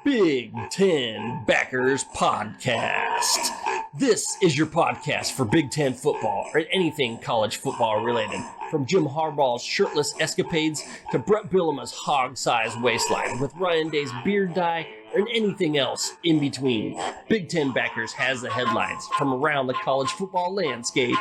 Big Ten Backers Podcast. This is your podcast for Big Ten football or anything college football related. From Jim Harbaugh's shirtless escapades to Brett Bielema's hog-sized waistline with Ryan Day's beard dye and anything else in between. Big Ten Backers has the headlines from around the college football landscape.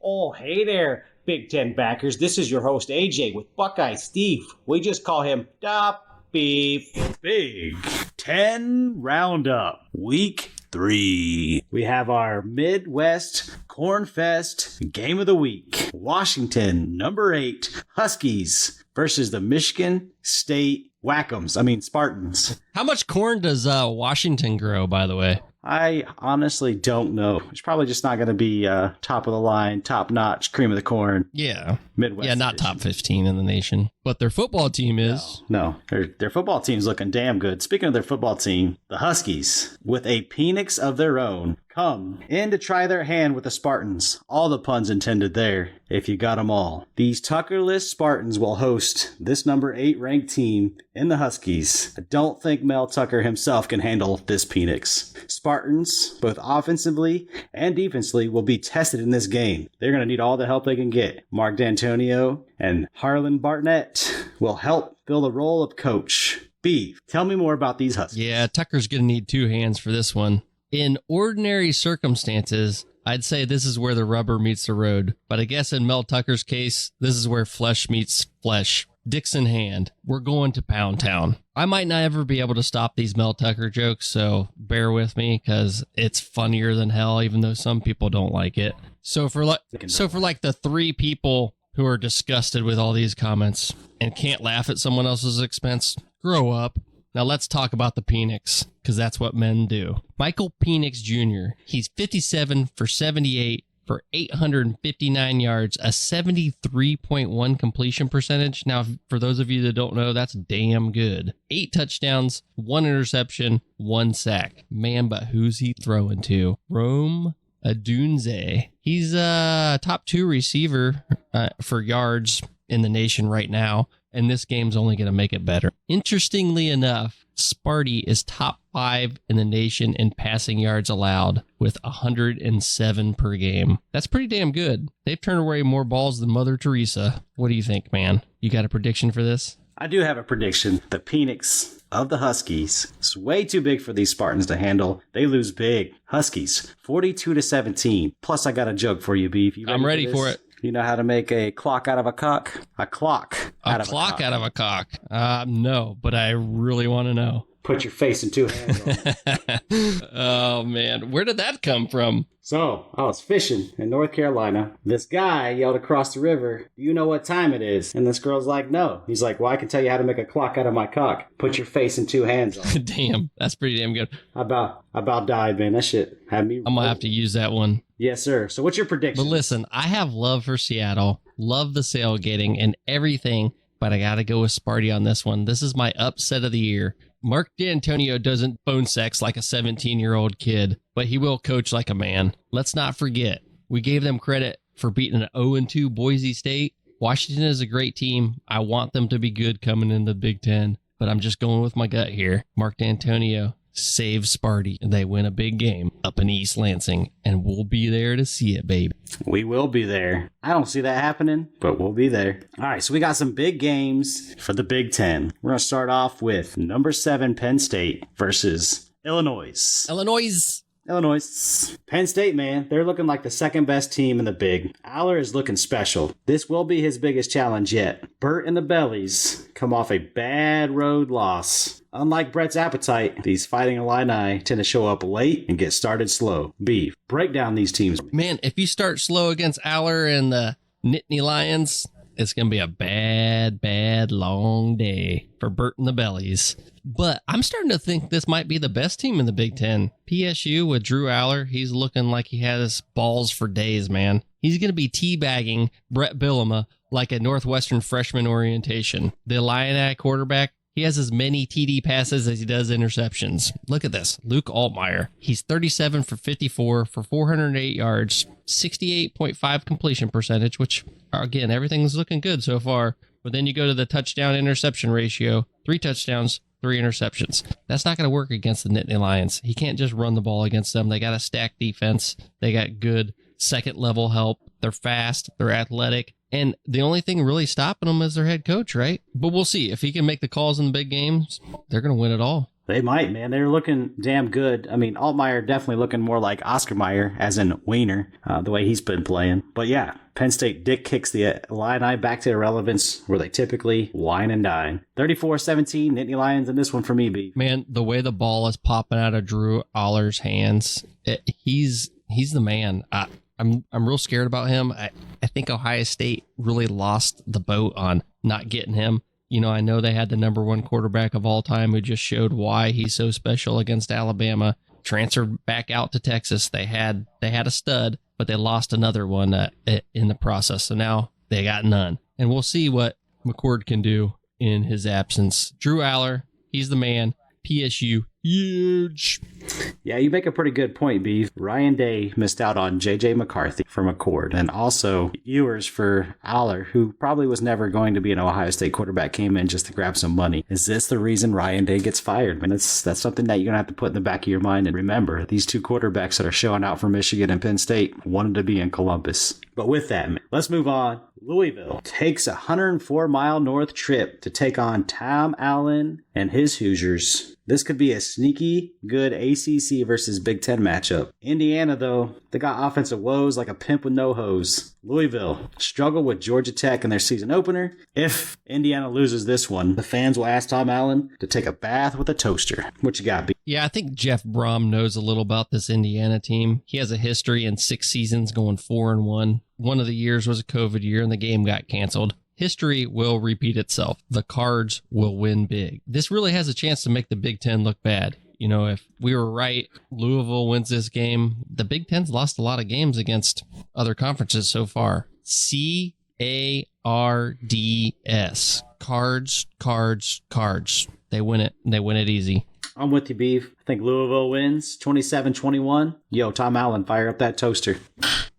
Oh, hey there, Big Ten Backers. This is your host, AJ, with Buckeye Steve. We just call him Da Beef. Big Ten Roundup, Week 3. We have our Midwest Cornfest Game of the Week. Washington, number 8, Huskies versus the Michigan State Spartans. How much corn does Washington grow, by the way? I honestly don't know. It's probably just not going to be top of the line, top notch, cream of the corn. Yeah. Midwest. Yeah, not edition. top 15 in the nation. But their football team is. No, their football team's looking damn good. Speaking of their football team, the Huskies, with a Penix of their own, come in to try their hand with the Spartans. All the puns intended there, if you got them all. These Tuckerless Spartans will host this number 8 ranked team in the Huskies. I don't think Mel Tucker himself can handle this Penix. Spartans, both offensively and defensively, will be tested in this game. They're going to need all the help they can get. Mark D'Antonio and Harlan Barnett will help fill the role of coach. Beef, tell me more about these Huskies. Yeah, Tucker's going to need 2 hands for this one. In ordinary circumstances, I'd say this is where the rubber meets the road. But I guess in Mel Tucker's case, this is where flesh meets flesh. Dicks in hand. We're going to Pound Town. I might not ever be able to stop these Mel Tucker jokes, so bear with me because it's funnier than hell, even though some people don't like it. So for the 3 people who are disgusted with all these comments and can't laugh at someone else's expense, grow up. Now let's talk about the Penix, because that's what men do. Michael Penix Jr., he's 57 for 78 for 859 yards, a 73.1 completion percentage. Now, for those of you that don't know, that's damn good. 8 touchdowns, 1 interception, 1 sack. Man, but who's he throwing to? Rome Odunze. He's a top 2 receiver for yards in the nation right now, and this game's only going to make it better. Interestingly enough, Sparty is top 5 in the nation in passing yards allowed with 107 per game. That's pretty damn good. They've turned away more balls than Mother Teresa. What do you think, man? You got a prediction for this? I do have a prediction. The Penix of the Huskies is way too big for these Spartans to handle. They lose big. Huskies, 42-17. Plus, I got a joke for you, Beef. I'm ready for it. You know how to make a clock out of a cock? A clock out of a cock. Out of a cock. No, but I really want to know. Put your face in 2 hands on it. Oh, man. Where did that come from? So, I was fishing in North Carolina. This guy yelled across the river, "Do you know what time it is?" And this girl's like, "No." He's like, "Well, I can tell you how to make a clock out of my cock. Put your face in 2 hands on it." Damn, that's pretty damn good. I about died, man. That shit had me. I'm going to have to use that one. Yes, sir. So what's your prediction? But listen, I have love for Seattle, love the sailgating and everything, but I got to go with Sparty on this one. This is my upset of the year. Mark D'Antonio doesn't bone sex like a 17-year-old kid, but he will coach like a man. Let's not forget, we gave them credit for beating an 0-2 Boise State. Washington is a great team. I want them to be good coming into the Big Ten, but I'm just going with my gut here. Mark D'Antonio saves Sparty, and they win a big game up in East Lansing, and we'll be there to see it, baby. We will be there. I don't see that happening, but we'll be there. All right, so we got some big games for the Big Ten. We're going to start off with number 7 Penn State versus Illinois. Penn State, man, they're looking like the second best team in the Big. Aller is looking special. This will be his biggest challenge yet. Burt and the Bellies come off a bad road loss. Unlike Brett's appetite, these Fighting Illini tend to show up late and get started slow. Beef, break down these teams. Man, if you start slow against Aller and the Nittany Lions, it's going to be a bad, long day for Burt and the Bellies. But I'm starting to think this might be the best team in the Big Ten. PSU with Drew Aller, he's looking like he has balls for days, man. He's going to be teabagging Brett Bielema like a Northwestern freshman orientation. The Illini quarterback, he has as many TD passes as he does interceptions. Look at this. Luke Altmaier. He's 37 for 54 for 408 yards, 68.5 completion percentage, which, again, everything's looking good so far. But then you go to the touchdown interception ratio, 3 touchdowns, 3 interceptions. That's not going to work against the Nittany Lions. He can't just run the ball against them. They got a stacked defense. They got good second-level help. They're fast. They're athletic. And the only thing really stopping them is their head coach, right? But we'll see. If he can make the calls in the big games, they're going to win it all. They might, man. They're looking damn good. I mean, Altmaier definitely looking more like Oscar Mayer, as in Wiener, the way he's been playing. But yeah, Penn State dick kicks the Illini back to irrelevance where they typically wine and dine. 34-17, Nittany Lions in this one for me, B. Man, the way the ball is popping out of Drew Aller's hands, he's the man. I'm real scared about him. I think Ohio State really lost the boat on not getting him. You know, I know they had the number 1 quarterback of all time who just showed why he's so special against Alabama. Transferred back out to Texas. They had a stud, but they lost another one in the process. So now they got none. And we'll see what McCord can do in his absence. Drew Aller, he's the man. PSU, huge. Yeah, you make a pretty good point, B. Ryan Day missed out on J.J. McCarthy for McCord, and also Ewers for Aller, who probably was never going to be an Ohio State quarterback, came in just to grab some money. Is this the reason Ryan Day gets fired? I mean, that's something that you're going to have to put in the back of your mind. And remember, these 2 quarterbacks that are showing out for Michigan and Penn State wanted to be in Columbus. But with that, let's move on. Louisville takes a 104-mile north trip to take on Tom Allen and his Hoosiers. This could be a sneaky good ACC versus Big Ten matchup. Indiana, though, they got offensive woes like a pimp with no hose. Louisville struggle with Georgia Tech in their season opener. If Indiana loses this one, the fans will ask Tom Allen to take a bath with a toaster. What you got, B? Yeah, I think Jeff Brom knows a little about this Indiana team. He has a history in 6 seasons going 4-1. One of the years was a COVID year and the game got canceled. History will repeat itself. The Cards will win big. This really has a chance to make the Big Ten look bad. You know, if we were right, Louisville wins this game. The Big Ten's lost a lot of games against other conferences so far. C-A-R-D-S. Cards, cards, cards. They win it. They win it easy. I'm with you, Beef. I think Louisville wins 27-21. Yo, Tom Allen, fire up that toaster.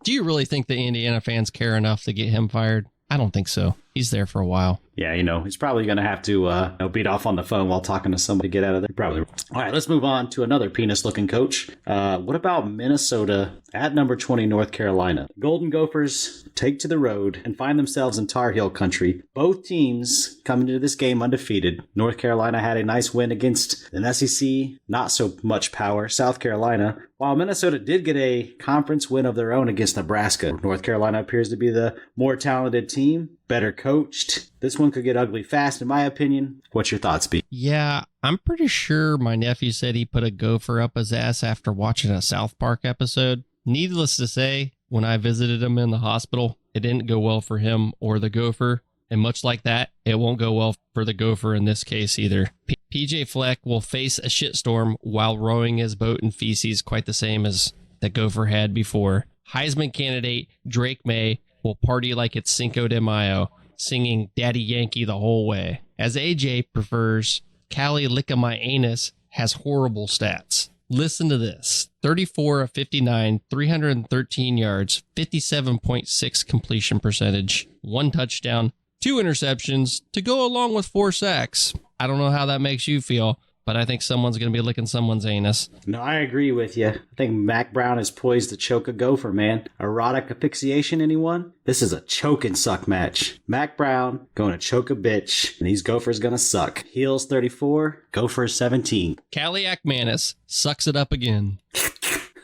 Do you really think the Indiana fans care enough to get him fired? I don't think so. He's there for a while. Yeah, you know, he's probably going to have to beat off on the phone while talking to somebody to get out of there. Probably. All right, let's move on to another penis-looking coach. What about Minnesota at number 20, North Carolina? Golden Gophers take to the road and find themselves in Tar Heel country. Both teams coming into this game undefeated. North Carolina had a nice win against an SEC, not so much power, South Carolina, while Minnesota did get a conference win of their own against Nebraska. North Carolina appears to be the more talented team, better coached. This one could get ugly fast, in my opinion. What's your thoughts, B? Yeah, I'm pretty sure my nephew said he put a gopher up his ass after watching a South Park episode. Needless to say, when I visited him in the hospital, it didn't go well for him or the gopher. And much like that, it won't go well for the gopher in this case either. PJ Fleck will face a shitstorm while rowing his boat in feces, quite the same as the gopher had before. Heisman candidate Drake May will party like it's Cinco de Mayo, singing Daddy Yankee the whole way. As AJ prefers, Callie Licka My Anus has horrible stats. Listen to this. 34 of 59, 313 yards, 57.6 completion percentage, 1 touchdown, 2 interceptions to go along with 4 sacks. I don't know how that makes you feel, but I think someone's going to be licking someone's anus. No, I agree with you. I think Mac Brown is poised to choke a gopher, man. Erotic asphyxiation, anyone? This is a choke and suck match. Mac Brown going to choke a bitch, and these gophers going to suck. Heels 34, Gophers 17. Callie Akmanis sucks it up again.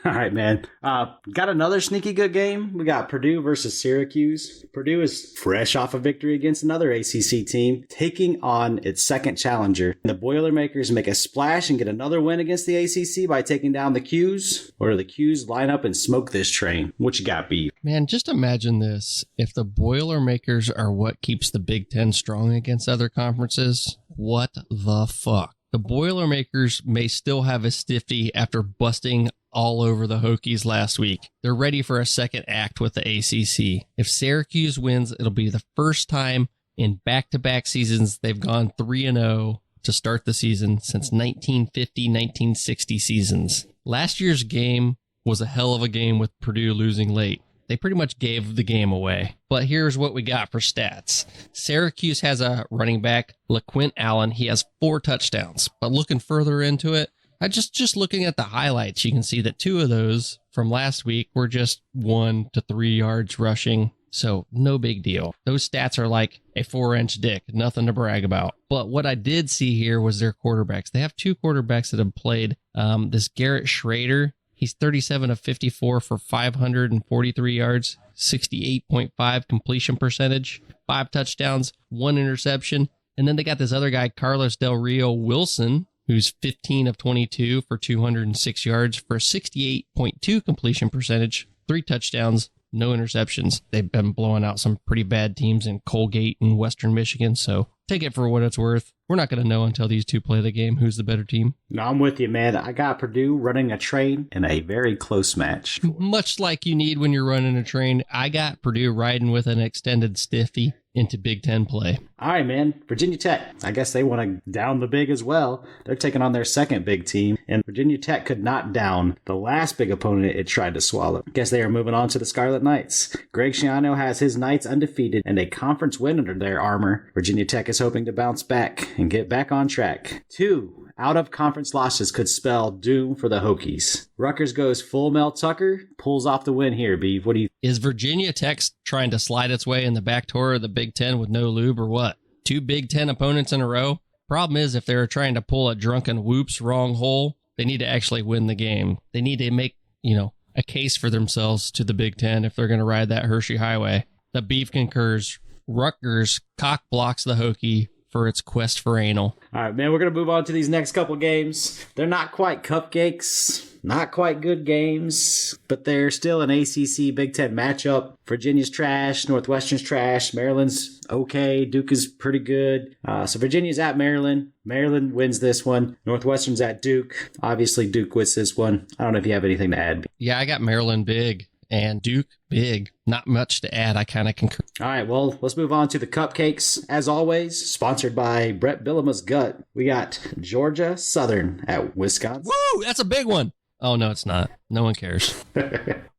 All right, man. Got another sneaky good game. We got Purdue versus Syracuse. Purdue is fresh off a victory against another ACC team, taking on its second challenger. The Boilermakers make a splash and get another win against the ACC by taking down the Qs. Or do the Qs line up and smoke this train? What you got, B? Man, just imagine this. If the Boilermakers are what keeps the Big Ten strong against other conferences, what the fuck? The Boilermakers may still have a stiffy after busting all over the Hokies last week. They're ready for a second act with the ACC. If Syracuse wins, it'll be the first time in back-to-back seasons they've gone 3-0 to start the season since 1950-1960 seasons. Last year's game was a hell of a game with Purdue losing late. they pretty much gave the game away. But here's what we got for stats. Syracuse has a running back, LaQuint Allen. He has 4 touchdowns. But looking further into it, I just looking at the highlights, you can see that 2 of those from last week were just 1 to 3 yards rushing. So no big deal. Those stats are like a 4-inch dick, nothing to brag about. But what I did see here was their quarterbacks. They have 2 quarterbacks that have played. This Garrett Schrader, he's 37 of 54 for 543 yards, 68.5 completion percentage, 5 touchdowns, 1 interception. And then they got this other guy, Carlos Del Rio Wilson, who's 15 of 22 for 206 yards for a 68.2 completion percentage, 3 touchdowns, no interceptions. They've been blowing out some pretty bad teams in Colgate and Western Michigan, so take it for what it's worth. We're not going to know until these 2 play the game who's the better team. No, I'm with you, man. I got Purdue running a train in a very close match. Much like you need when you're running a train, I got Purdue riding with an extended stiffy into Big Ten play. All right, man. Virginia Tech. I guess they want to down the big as well. They're taking on their second big team, and Virginia Tech could not down the last big opponent it tried to swallow. Guess they are moving on to the Scarlet Knights. Greg Schiano has his Knights undefeated and a conference win under their armor. Virginia Tech is hoping to bounce back and get back on track. 2 out-of-conference losses could spell doom for the Hokies. Rutgers goes full Mel Tucker, pulls off the win here, Beeve. What do you... Is Virginia Tech trying to slide its way in the back door of the Big Ten with no lube or what? 2 Big Ten opponents in a row? Problem is, if they're trying to pull a drunken whoops wrong hole, they need to actually win the game. They need to make, a case for themselves to the Big Ten if they're going to ride that Hershey Highway. The Beef concurs. Rutgers cock blocks the Hokie for its quest for anal. All right, man, we're going to move on to these next couple games. They're not quite cupcakes, not quite good games, but they're still an ACC Big Ten matchup. Virginia's trash, Northwestern's trash, Maryland's okay, Duke is pretty good. So Virginia's at Maryland. Maryland wins this one. Northwestern's at Duke. Obviously, Duke wins this one. I don't know if you have anything to add. Yeah, I got Maryland big and Duke big. Not much to add. I kind of concur. All right, well, let's move on to the cupcakes. As always, sponsored by Brett Billama's Gut. We got Georgia Southern at Wisconsin. Woo! That's a big one. Oh, no, it's not. No one cares.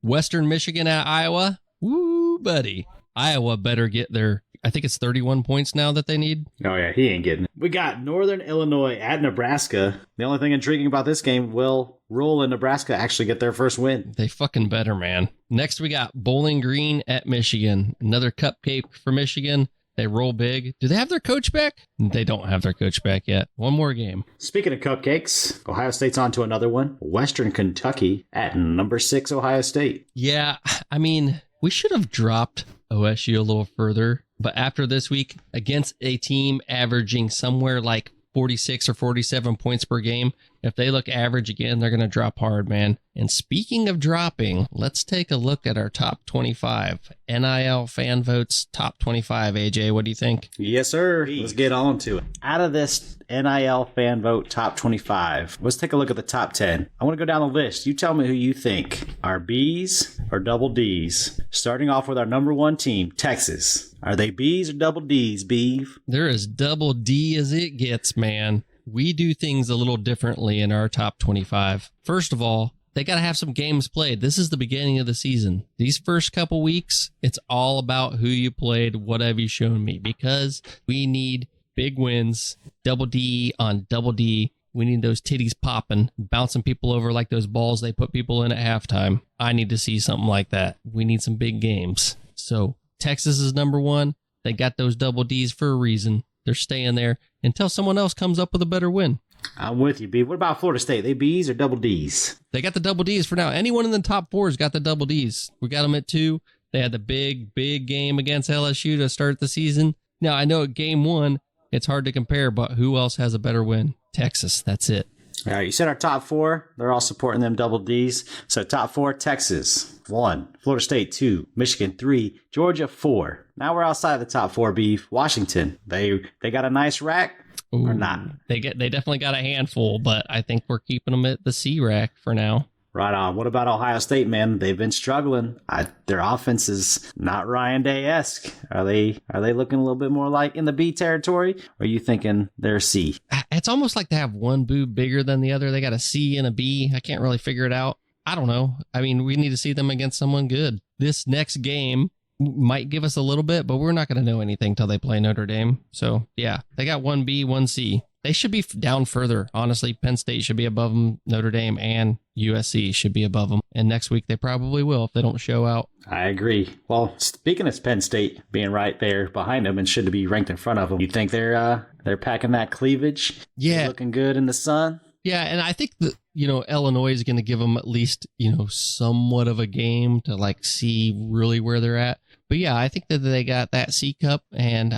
Western Michigan at Iowa. Woo, buddy. Iowa better get their, I think it's 31 points now that they need. Oh, yeah, he ain't getting it. We got Northern Illinois at Nebraska. The only thing intriguing about this game, will Rule and Nebraska actually get their first win? They fucking better, man. Next, we got Bowling Green at Michigan. Another cupcake for Michigan. They roll big. Do they have their coach back? They don't have their coach back yet. One more game. Speaking of cupcakes, Ohio State's on to another one. Western Kentucky at number 6 Ohio State. Yeah, I mean, we should have dropped OSU a little further. But after this week, against a team averaging somewhere like 46 or 47 points per game, if they look average again, they're going to drop hard, man. And speaking of dropping, let's take a look at our top 25. NIL fan votes top 25. AJ, what do you think? Yes, sir. Let's get on to it. Out of this NIL fan vote top 25, let's take a look at the top 10. I want to go down the list. You tell me who you think are B's or double D's. Starting off with our number 1 team, Texas. Are they B's or double D's, Beeve? They're as double D as it gets, man. We do things a little differently in our top 25. First of all, they got to have some games played. This is the beginning of the season. These first couple weeks, it's all about who you played, what have you shown me, because we need big wins, double D on double D. We need those titties popping, bouncing people over like those balls they put people in at halftime. I need to see something like that. We need some big games. So Texas is number 1. They got those double Ds for a reason. They're staying there until someone else comes up with a better win. I'm with you, B. What about Florida State? They B's or double D's? They got the double D's for now. Anyone in the top 4 has got the double D's. We got them at 2. They had the big game against LSU to start the season. Now, I know at game 1, it's hard to compare, but who else has a better win? Texas. That's it. All right, you said our top 4. They're all supporting them double D's. So top 4, Texas, 1. Florida State, 2. Michigan, 3. Georgia, 4. Now we're outside of the top 4, Beef. Washington, they got a nice rack or not? They definitely got a handful, but I think we're keeping them at the C rack for now. Right on. What about Ohio State, man? They've been struggling. Their offense is not Ryan Day-esque. Are they looking a little bit more like in the B territory? Or are you thinking they're C? It's almost like they have one boob bigger than the other. They got a C and a B. I can't really figure it out. I don't know. I mean, we need to see them against someone good. this next game might give us a little bit, but we're not going to know anything till they play Notre Dame. So, yeah, they got 1B, 1C. They should be down further. Honestly, Penn State should be above them. Notre Dame and USC should be above them. And next week, they probably will if they don't show out. I agree. Well, speaking of Penn State being right there behind them and should be ranked in front of them, you think they're packing that cleavage? Yeah. They're looking good in the sun? Yeah, and I think that, Illinois is going to give them at least, somewhat of a game to, see really where they're at. But, yeah, I think that they got that C Cup, and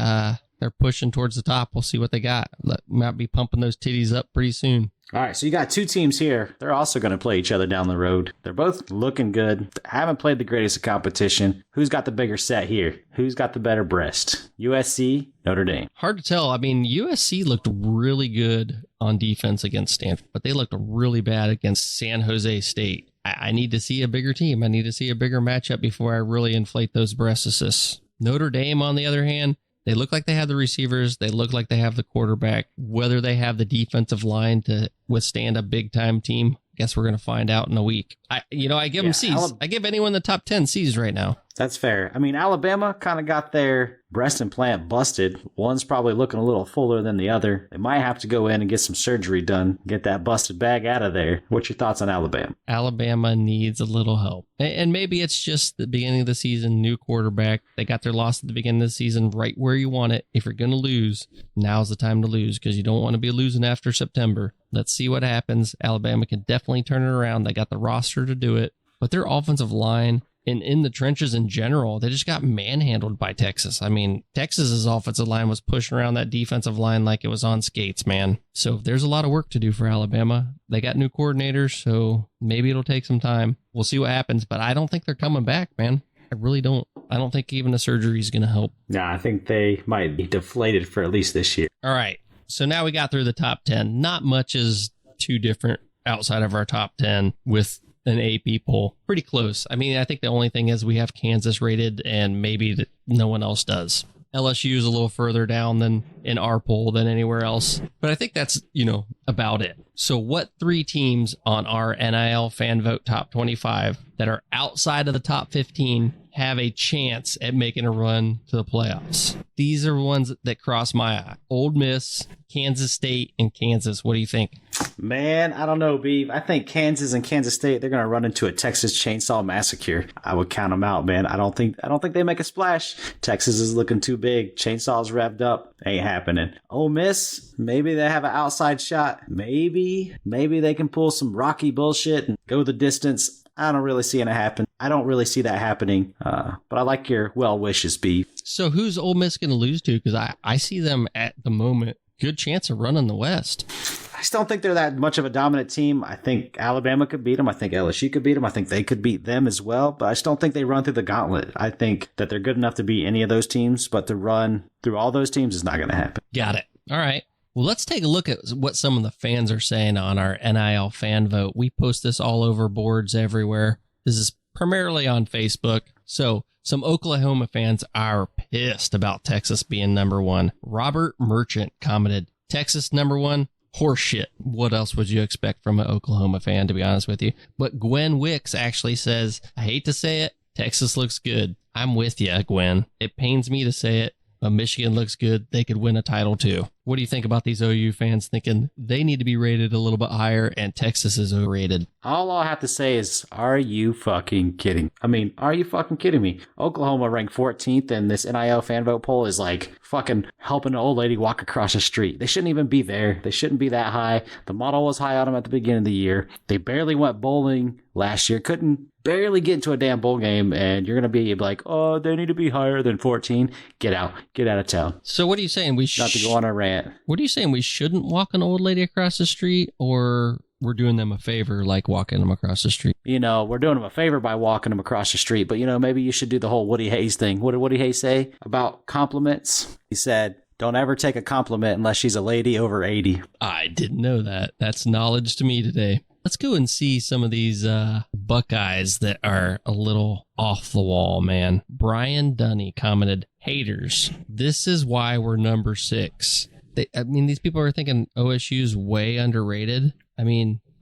they're pushing towards the top. We'll see what they got. Might be pumping those titties up pretty soon. All right, so you got two teams here. They're also going to play each other down the road. They're both looking good. Haven't played the greatest of competition. Who's got the bigger set here? Who's got the better breast? USC, Notre Dame. Hard to tell. I mean, USC looked really good on defense against Stanford, but they looked really bad against San Jose State. I need to see a bigger team. I need to see a bigger matchup before I really inflate those breast assists. Notre Dame, on the other hand, they look like they have the receivers. They look like they have the quarterback. Whether they have the defensive line to withstand a big-time team, I guess we're going to find out in a week. I give them C's. I give anyone in the top 10 C's right now. That's fair. I mean, Alabama kind of got their breast implant busted. One's probably looking a little fuller than the other. They might have to go in and get some surgery done, get that busted bag out of there. What's your thoughts on Alabama? Alabama needs a little help. And maybe it's just the beginning of the season, new quarterback. They got their loss at the beginning of the season right where you want it. If you're going to lose, now's the time to lose because you don't want to be losing after September. Let's see what happens. Alabama can definitely turn it around. They got the roster to do it. But their offensive line and in the trenches in general, they just got manhandled by Texas. I mean, Texas's offensive line was pushing around that defensive line like it was on skates, man. So there's a lot of work to do for Alabama. They got new coordinators, so maybe it'll take some time. We'll see what happens, but I don't think they're coming back, man. I really don't. I don't think even a surgery is going to help. Nah, I think they might be deflated for at least this year. All right. So now we got through the top 10. Not much is too different outside of our top 10 with an AP poll. Pretty close. I mean, I think the only thing is we have Kansas rated and maybe no one else does. LSU is a little further down than in our poll than anywhere else. But I think that's, about it. So what three teams on our NIL fan vote top 25 that are outside of the top 15 have a chance at making a run to the playoffs? These are ones that cross my eye. Ole Miss, Kansas State, and Kansas. What do you think? Man, I don't know, Beef. I think Kansas and Kansas State, they're going to run into a Texas chainsaw massacre. I would count them out, man. I don't think they make a splash. Texas is looking too big. Chainsaws revved up. Ain't happening. Ole Miss, maybe they have an outside shot. Maybe they can pull some Rocky bullshit and go the distance. I don't really see it happen. I don't really see that happening. But I like your well wishes, Beef. So who's Ole Miss going to lose to? Because I see them at the moment. Good chance of running the West. I just don't think they're that much of a dominant team. I think Alabama could beat them. I think LSU could beat them. I think they could beat them as well. But I just don't think they run through the gauntlet. I think that they're good enough to beat any of those teams, but to run through all those teams is not going to happen. Got it. All right. Well, let's take a look at what some of the fans are saying on our NIL fan vote. We post this all over boards everywhere. This is primarily on Facebook. So some Oklahoma fans are pissed about Texas being number one. Robert Merchant commented, Texas number one? Horseshit. What else would you expect from an Oklahoma fan, to be honest with you? But Gwen Wicks actually says, I hate to say it, Texas looks good. I'm with you, Gwen. It pains me to say it, but Michigan looks good. They could win a title too. What do you think about these OU fans thinking they need to be rated a little bit higher and Texas is overrated? All I have to say is, are you fucking kidding? I mean, are you fucking kidding me? Oklahoma ranked 14th and this NIL fan vote poll is like fucking helping an old lady walk across the street. They shouldn't even be there. They shouldn't be that high. The model was high on them at the beginning of the year. They barely went bowling last year. Couldn't barely get into a damn bowl game, and you're going to be like, oh, they need to be higher than 14. Get out. Get out of town. So what are you saying? Not to go on a rant. What are you saying? We shouldn't walk an old lady across the street, or we're doing them a favor like walking them across the street? We're doing them a favor by walking them across the street, but, maybe you should do the whole Woody Hayes thing. What did Woody Hayes say about compliments? He said, don't ever take a compliment unless she's a lady over 80. I didn't know that. That's knowledge to me today. Let's go and see some of these Buckeyes that are a little off the wall, man. Brian Dunny commented, haters, this is why we're number 6. These people are thinking OSU's way underrated.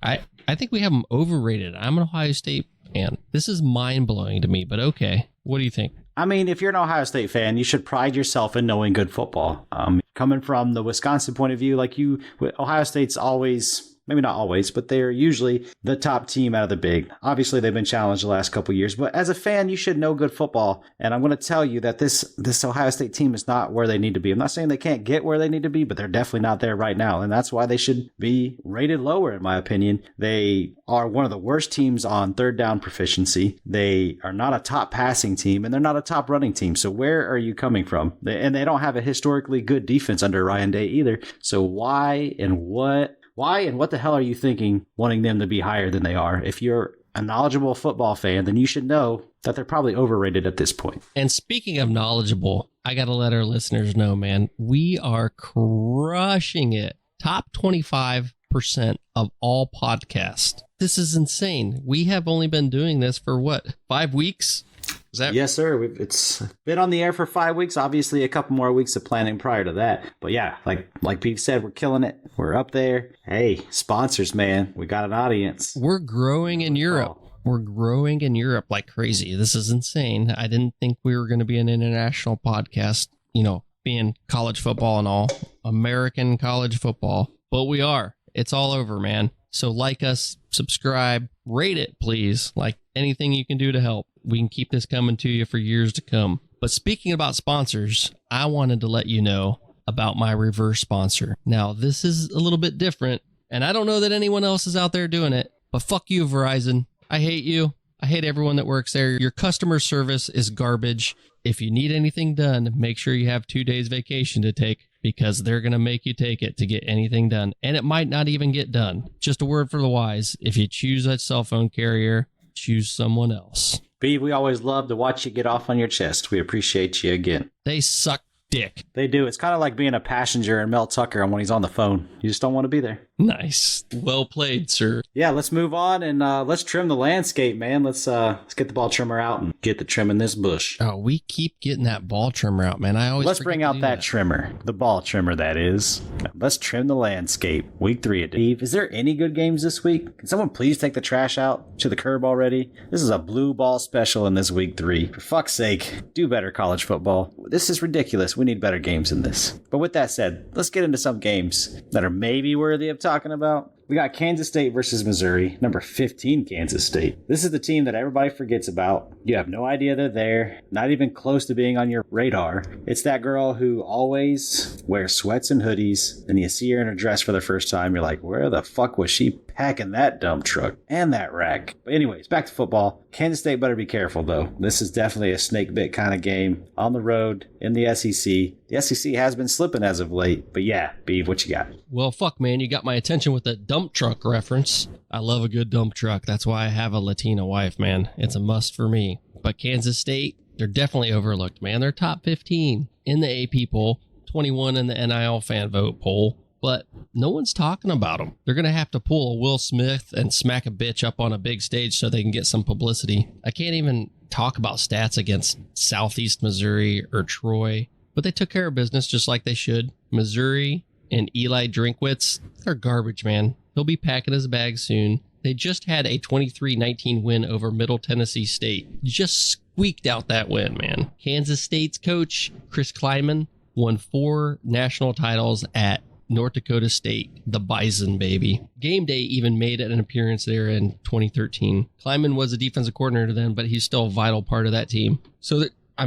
I think we have them overrated. I'm an Ohio State man. This is mind-blowing to me, but okay. What do you think? I mean, if you're an Ohio State fan, you should pride yourself in knowing good football. Coming from the Wisconsin point of view, Ohio State's always, maybe not always, but they're usually the top team out of the big. Obviously, they've been challenged the last couple of years, but as a fan, you should know good football. And I'm going to tell you that this Ohio State team is not where they need to be. I'm not saying they can't get where they need to be, but they're definitely not there right now. And that's why they should be rated lower, in my opinion. They are one of the worst teams on third down proficiency. They are not a top passing team, and they're not a top running team. So where are you coming from? And they don't have a historically good defense under Ryan Day either. So why and what the hell are you thinking wanting them to be higher than they are? If you're a knowledgeable football fan, then you should know that they're probably overrated at this point. And speaking of knowledgeable, I got to let our listeners know, man, we are crushing it. Top 25% of all podcasts. This is insane. We have only been doing this for what, 5 weeks? Is that Yes, sir. It's been on the air for 5 weeks. Obviously, a couple more weeks of planning prior to that. But yeah, like Pete said, we're killing it. We're up there. Hey, sponsors, man. We got an audience. We're growing in Europe. We're growing in Europe like crazy. This is insane. I didn't think we were going to be an international podcast, being college football and all, American college football. But we are. It's all over, man. So like us, subscribe, rate it, please. Like anything you can do to help. We can keep this coming to you for years to come. But speaking about sponsors, I wanted to let you know about my reverse sponsor. Now, this is a little bit different, and I don't know that anyone else is out there doing it, but fuck you, Verizon. I hate you. I hate everyone that works there. Your customer service is garbage. If you need anything done, make sure you have 2 days vacation to take, because they're going to make you take it to get anything done. And it might not even get done. Just a word for the wise. If you choose a cell phone carrier, choose someone else. B, we always love to watch you get off on your chest. We appreciate you again. They suck dick. They do. It's kind of like being a passenger in Mel Tucker when he's on the phone. You just don't want to be there. Nice. Well played, sir. Yeah, let's move on and let's trim the landscape, man. Let's get the ball trimmer out and get the trim in this bush. Oh, we keep getting that ball trimmer out, man. Let's bring out that trimmer, the ball trimmer, that is. Let's trim the landscape. Week 3 of Dave. Is there any good games this week? Can someone please take the trash out to the curb already? This is a blue ball special in this week 3. For fuck's sake, do better, college football. This is ridiculous. We need better games than this. But with that said, let's get into some games that are maybe worthy of talking about. We got Kansas State versus Missouri, number 15 Kansas State. This is the team that everybody forgets about. You have no idea they're there, not even close to being on your radar. It's that girl who always wears sweats and hoodies, and you see her in her dress for the first time, you're like, where the fuck was she packing that dump truck and that rack? But anyways, back to football. Kansas State better be careful, though. This is definitely a snake bit kind of game on the road in the SEC. The SEC has been slipping as of late, but yeah, Beav, what you got? Well, fuck, man, you got my attention with the dump truck reference. I love a good dump truck. That's why I have a Latina wife, man. It's a must for me. But Kansas State, they're definitely overlooked, man. They're top 15 in the AP poll, 21 in the NIL fan vote poll, but no one's talking about them. They're going to have to pull a Will Smith and smack a bitch up on a big stage so they can get some publicity. I can't even talk about stats against Southeast Missouri or Troy, but they took care of business just like they should. Missouri and Eli Drinkwitz, they're garbage, man. He'll be packing his bag soon. They just had a 23-19 win over Middle Tennessee State. Just squeaked out that win, man. Kansas State's coach, Chris Kleiman, won 4 national titles at North Dakota State, the Bison, baby. Game Day even made an appearance there in 2013. Kleiman was a defensive coordinator then, but he's still a vital part of that team. So, I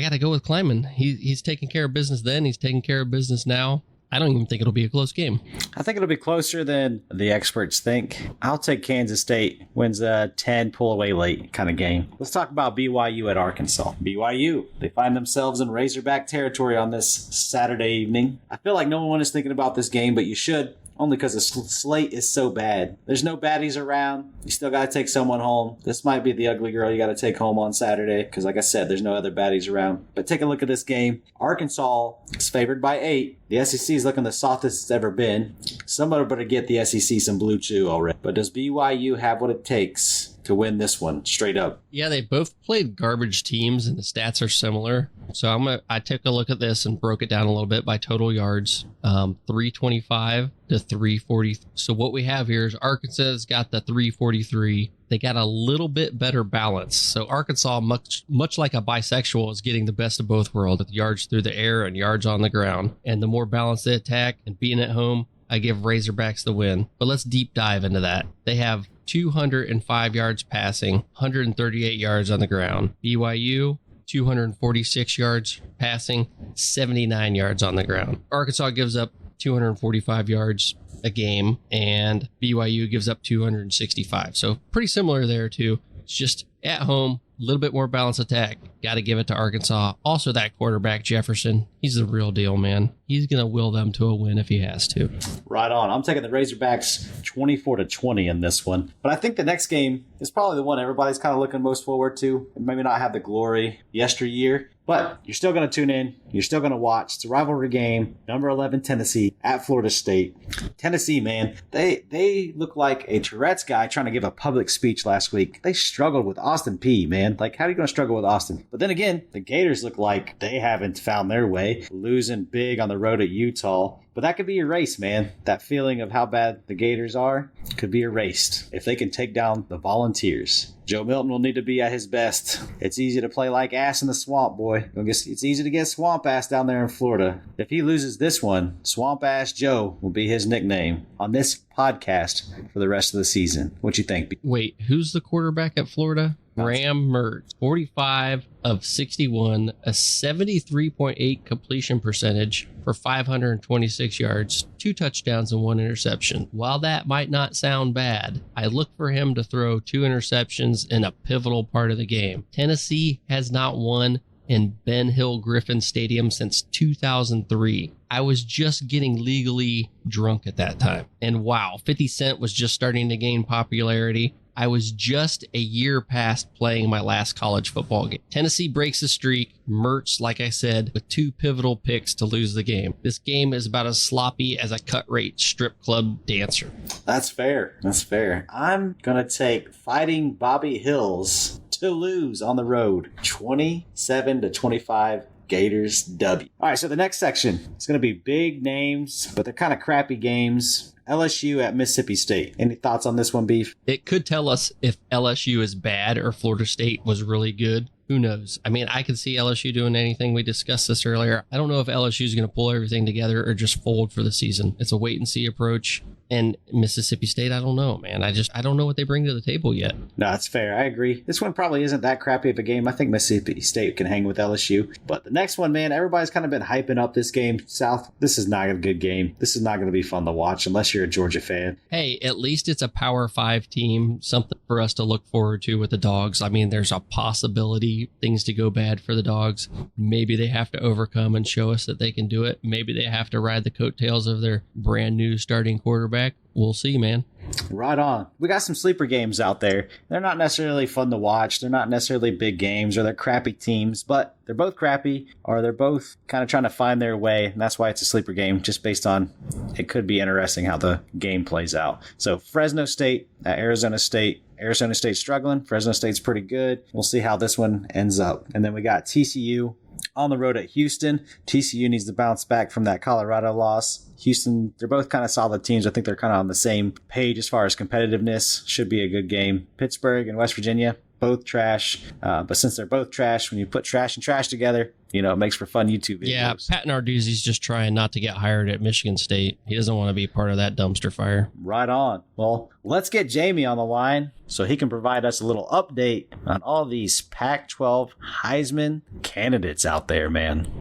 got to go with Kleiman. He's taking care of business then. He's taking care of business now. I don't even think it'll be a close game. I think it'll be closer than the experts think. I'll take Kansas State wins a 10 pull away late kind of game. Let's talk about BYU at Arkansas. BYU, they find themselves in Razorback territory on this Saturday evening. I feel like no one is thinking about this game, but you should. Only because the slate is so bad. There's no baddies around. You still got to take someone home. This might be the ugly girl you got to take home on Saturday because, like I said, there's no other baddies around. But take a look at this game. Arkansas is favored by 8. The SEC is looking the softest it's ever been. Somebody better get the SEC some blue chew already. But does BYU have what it takes to win this one straight up. Yeah, they both played garbage teams, and the stats are similar. So I took a look at this and broke it down a little bit by total yards, 325 to 340. So what we have here is Arkansas has got the 343. They got a little bit better balance. So Arkansas, much like a bisexual, is getting the best of both worlds with yards through the air and yards on the ground. And the more balanced they attack and being at home, I give Razorbacks the win. But let's deep dive into that. They have 205 yards passing, 138 yards on the ground. BYU, 246 yards passing, 79 yards on the ground. Arkansas gives up 245 yards a game, and BYU gives up 265. So pretty similar there too. It's just at home, a little bit more balanced attack. Got to give it to Arkansas. Also, that quarterback, Jefferson, he's the real deal, man. He's going to will them to a win if he has to. Right on. I'm taking the Razorbacks 24-20 in this one. But I think the next game is probably the one everybody's kind of looking most forward to. It maybe not have the glory yesteryear, but you're still going to tune in. You're still going to watch. It's a rivalry game. Number 11 Tennessee at Florida State. Tennessee, man, they look like a Tourette's guy trying to give a public speech last week. They struggled with Austin Peay, man. Like, how are you going to struggle with Austin? But then again, the Gators look like they haven't found their way, losing big on the road at Utah. But that could be erased, man. That feeling of how bad the Gators are could be erased if they can take down the Volunteers. Joe Milton will need to be at his best. It's easy to play like ass in the swamp, boy. It's easy to get swamp ass down there in Florida. If he loses this one, Swamp Ass Joe will be his nickname on this podcast for the rest of the season. What you think? Wait, who's the quarterback at Florida? Graham Mertz, 45 of 61, a 73.8 completion percentage for 526 yards, 2 touchdowns and 1 interception. While that might not sound bad, I look for him to throw 2 interceptions in a pivotal part of the game. Tennessee has not won in Ben Hill Griffin Stadium since 2003. I was just getting legally drunk at that time. And wow, 50 Cent was just starting to gain popularity. I was just a year past playing my last college football game. Tennessee breaks the streak. Mertz, like I said, with 2 pivotal picks to lose the game. This game is about as sloppy as a cut rate strip club dancer. That's fair. That's fair. I'm going to take Fighting Bobby Hills to lose on the road. 27-25. Gators W. All right, so the next section is going to be big names, but they're kind of crappy games. LSU at Mississippi State. Any thoughts on this one, Beef? It could tell us if LSU is bad or Florida State was really good. Who knows? I mean, I could see LSU doing anything. We discussed this earlier. I don't know if LSU is going to pull everything together or just fold for the season. It's a wait and see approach. And Mississippi State, I don't know, man. I don't know what they bring to the table yet. No, that's fair. I agree. This one probably isn't that crappy of a game. I think Mississippi State can hang with LSU. But the next one, man, everybody's kind of been hyping up this game. South, this is not a good game. This is not going to be fun to watch unless you're a Georgia fan. Hey, at least it's a Power 5 team, something for us to look forward to with the Dogs. I mean, there's a possibility things to go bad for the Dogs. Maybe they have to overcome and show us that they can do it. Maybe they have to ride the coattails of their brand new starting quarterback. We'll see, man. Right on. We got some sleeper games out there. They're not necessarily fun to watch. They're not necessarily big games or they're crappy teams, but they're both crappy or they're both kind of trying to find their way. And that's why it's a sleeper game, just based on it could be interesting how the game plays out. So Fresno State at Arizona State. Arizona State's struggling. Fresno State's pretty good. We'll see how this one ends up. And then we got TCU on the road at Houston. TCU needs to bounce back from that Colorado loss. Houston, they're both kind of solid teams. I think they're kind of on the same page as far as competitiveness. Should be a good game. Pittsburgh and West Virginia, both trash. But since they're both trash, when you put trash and trash together, it makes for fun YouTube videos. Yeah, Pat Narduzzi's just trying not to get hired at Michigan State. He doesn't want to be part of that dumpster fire. Right on. Well, let's get Jamie on the line so he can provide us a little update on all these Pac-12 Heisman candidates out there, man.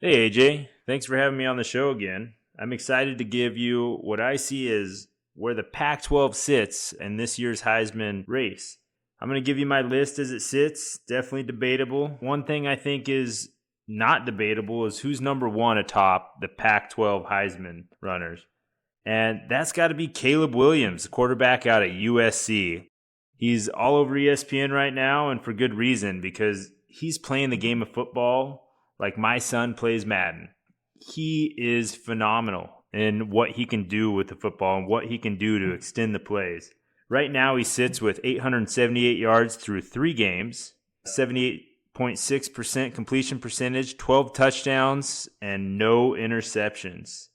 Hey, AJ. Thanks for having me on the show again. I'm excited to give you what I see as where the Pac-12 sits in this year's Heisman race. I'm going to give you my list as it sits. Definitely debatable. One thing I think is not debatable is who's number 1 atop the Pac-12 Heisman runners. And that's got to be Caleb Williams, the quarterback out at USC. He's all over ESPN right now, and for good reason, because he's playing the game of football like my son plays Madden. He is phenomenal in what he can do with the football and what he can do to extend the plays. Right now, he sits with 878 yards through 3 games, 78.6% completion percentage, 12 touchdowns, and no interceptions.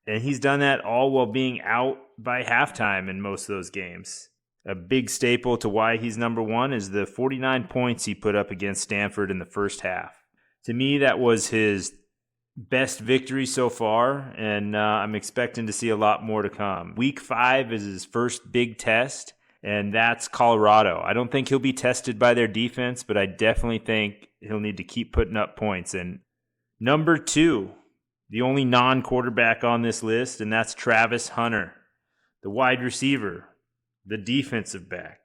And he's done that all while being out by halftime in most of those games. A big staple to why he's number one is the 49 points he put up against Stanford in the first half. To me, that was his best victory so far, and I'm expecting to see a lot more to come. Week 5 is his first big test, and that's Colorado. I don't think he'll be tested by their defense, but I definitely think he'll need to keep putting up points. And number 2, the only non-quarterback on this list, and that's Travis Hunter, the wide receiver, the defensive back,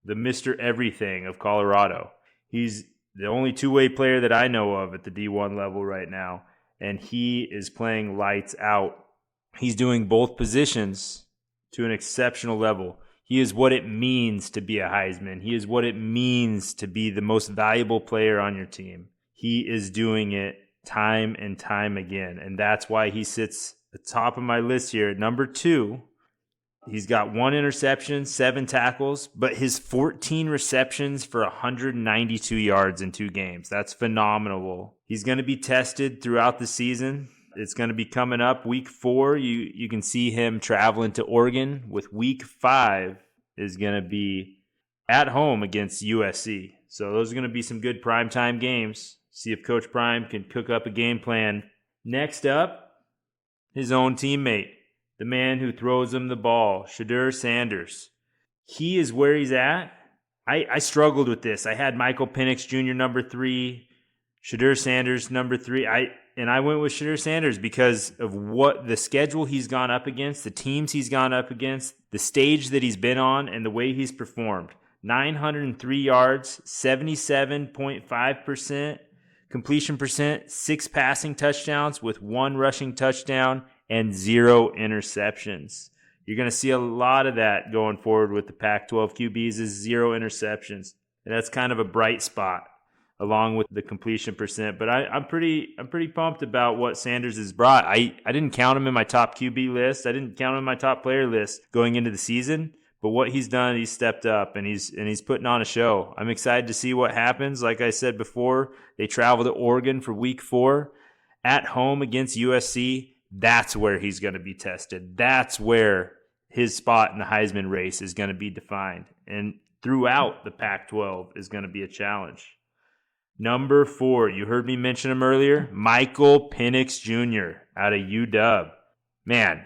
the Mr. Everything of Colorado. He's the only two-way player that I know of at the D1 level right now, and he is playing lights out. He's doing both positions to an exceptional level. He is what it means to be a Heisman. He is what it means to be the most valuable player on your team. He is doing it time and time again, and that's why he sits at the top of my list here at number 2. He's got 1 interception, 7 tackles, but his 14 receptions for 192 yards in 2 games. That's phenomenal. He's going to be tested throughout the season. It's going to be coming up. Week 4, you can see him traveling to Oregon. With week 5 is going to be at home against USC. So those are going to be some good primetime games. See if Coach Prime can cook up a game plan. Next up, his own teammate, the man who throws him the ball, Shedeur Sanders. He is where he's at. I struggled with this. I had Michael Penix Jr. number 3, Shedeur Sanders number 3. I went with Shedeur Sanders because of what the schedule he's gone up against, the teams he's gone up against, the stage that he's been on, and the way he's performed. 903 yards, 77.5% completion percent, 6 passing touchdowns with 1 rushing touchdown, and 0 interceptions. You're going to see a lot of that going forward with the Pac-12 QBs is 0 interceptions. And that's kind of a bright spot along with the completion percent. But I'm pretty pumped about what Sanders has brought. I didn't count him in my top QB list. I didn't count him in my top player list going into the season. But what he's done, he's stepped up and he's putting on a show. I'm excited to see what happens. Like I said before, they travel to Oregon for week 4 at home against USC. That's where he's going to be tested. That's where his spot in the Heisman race is going to be defined. And throughout the Pac-12 is going to be a challenge. Number 4, you heard me mention him earlier, Michael Penix Jr. out of UW. Man,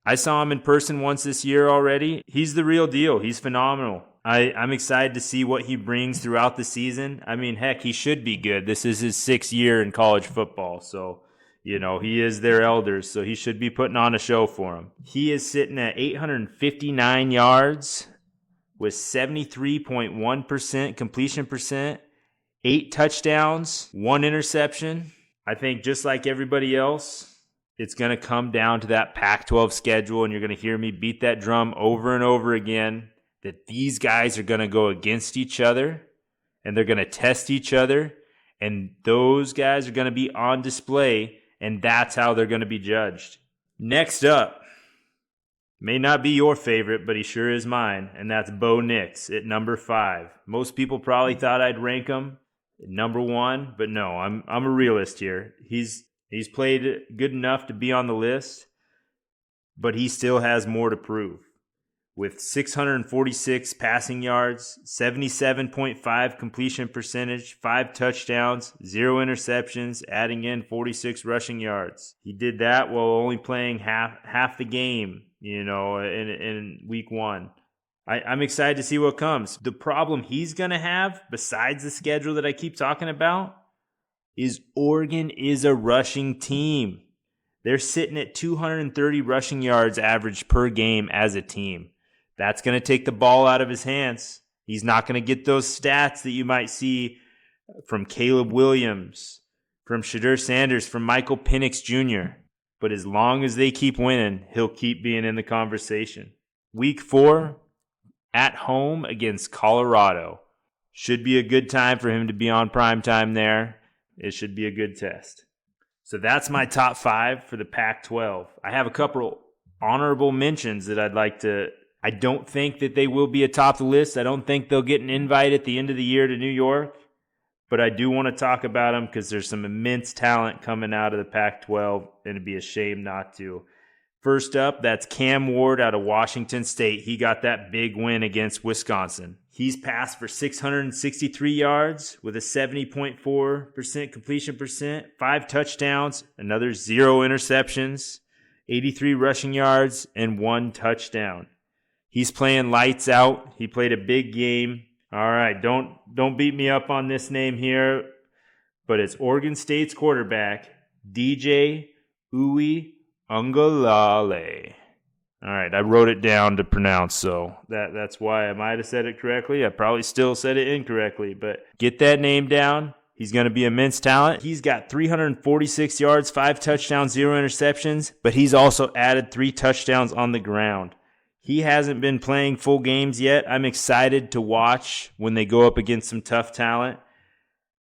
I saw him in person once this year already. He's the real deal. He's phenomenal. I'm excited to see what he brings throughout the season. I mean, heck, he should be good. This is his 6th year in college football, so he is their elders, so he should be putting on a show for them. He is sitting at 859 yards with 73.1% completion percent, 8 touchdowns, 1 interception. I think just like everybody else, it's going to come down to that Pac-12 schedule, and you're going to hear me beat that drum over and over again that these guys are going to go against each other, and they're going to test each other, and those guys are going to be on display, and that's how they're going to be judged. Next up, may not be your favorite, but he sure is mine, and that's Bo Nix at number 5. Most people probably thought I'd rank him at number 1, but no, I'm a realist here. He's played good enough to be on the list, but he still has more to prove. With 646 passing yards, 77.5 completion percentage, 5 touchdowns, 0 interceptions, adding in 46 rushing yards. He did that while only playing half the game, in week 1. I'm excited to see what comes. The problem he's going to have, besides the schedule that I keep talking about, is Oregon is a rushing team. They're sitting at 230 rushing yards average per game as a team. That's going to take the ball out of his hands. He's not going to get those stats that you might see from Caleb Williams, from Shedeur Sanders, from Michael Penix Jr. But as long as they keep winning, he'll keep being in the conversation. Week 4, at home against Colorado. Should be a good time for him to be on prime time there. It should be a good test. So that's my top 5 for the Pac-12. I have a couple honorable mentions that I'd like to I don't think that they will be atop the list. I don't think they'll get an invite at the end of the year to New York. But I do want to talk about them because there's some immense talent coming out of the Pac-12, and it'd be a shame not to. First up, that's Cam Ward out of Washington State. He got that big win against Wisconsin. He's passed for 663 yards with a 70.4% completion percent, 5 touchdowns, another 0 interceptions, 83 rushing yards, and 1 touchdown. He's playing lights out. He played a big game. All right, don't beat me up on this name here, but it's Oregon State's quarterback, DJ Uiagalelei. All right, I wrote it down to pronounce, so that's why I might have said it correctly. I probably still said it incorrectly, but get that name down. He's going to be immense talent. He's got 346 yards, 5 touchdowns, 0 interceptions, but he's also added 3 touchdowns on the ground. He hasn't been playing full games yet. I'm excited to watch when they go up against some tough talent.